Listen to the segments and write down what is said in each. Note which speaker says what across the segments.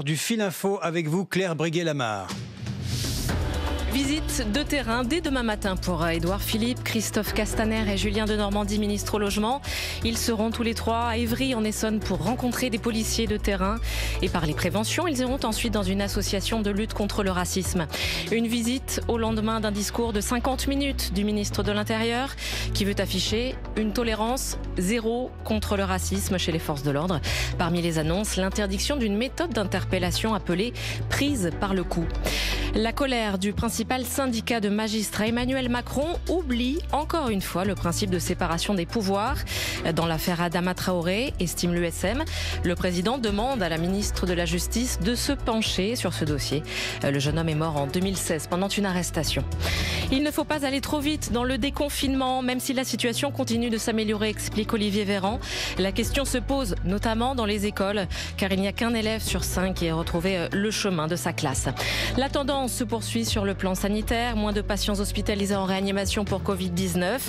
Speaker 1: Du fil info avec vous, Claire Breguet-Lamar.
Speaker 2: Visite de terrain dès demain matin pour Édouard Philippe, Christophe Castaner et Julien Denormandie, ministre au logement. Ils seront tous les trois à Évry en Essonne pour rencontrer des policiers de terrain et parler prévention. Ils iront ensuite dans une association de lutte contre le racisme. Une visite au lendemain d'un discours de 50 minutes du ministre de l'Intérieur qui veut afficher une tolérance zéro contre le racisme chez les forces de l'ordre. Parmi les annonces, l'interdiction d'une méthode d'interpellation appelée prise par le cou. La colère du principal syndicat de magistrats, Emmanuel Macron, oublie encore une fois le principe de séparation des pouvoirs. Dans l'affaire Adama Traoré, estime l'USM, le président demande à la ministre de la Justice de se pencher sur ce dossier. Le jeune homme est mort en 2016 pendant une arrestation. Il ne faut pas aller trop vite dans le déconfinement, même si la situation continue de s'améliorer, explique Olivier Véran. La question se pose notamment dans les écoles, car il n'y a qu'un élève sur 5 qui ait retrouvé le chemin de sa classe. La tendance se poursuit sur le plan sanitaire. Moins de patients hospitalisés en réanimation pour Covid-19.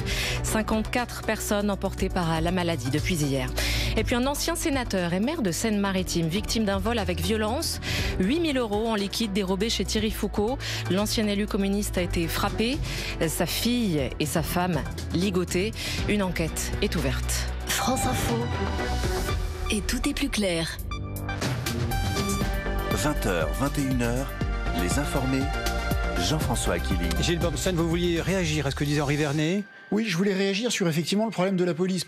Speaker 2: 54 personnes emportées par la maladie depuis hier. Et puis un ancien sénateur et maire de Seine-Maritime, victime d'un vol avec violence. 8 000 € en liquide dérobé chez Thierry Foucault. L'ancien élu communiste a été frappé. Sa fille et sa femme ligotées. Une enquête est ouverte.
Speaker 3: France Info. Et tout est plus clair.
Speaker 4: 20h, 21h, les informés, Jean-François Aquili.
Speaker 1: Gilles Bompson, vous vouliez réagir à ce que disait Henri Vernet ?
Speaker 5: Oui, je voulais réagir sur effectivement le problème de la police.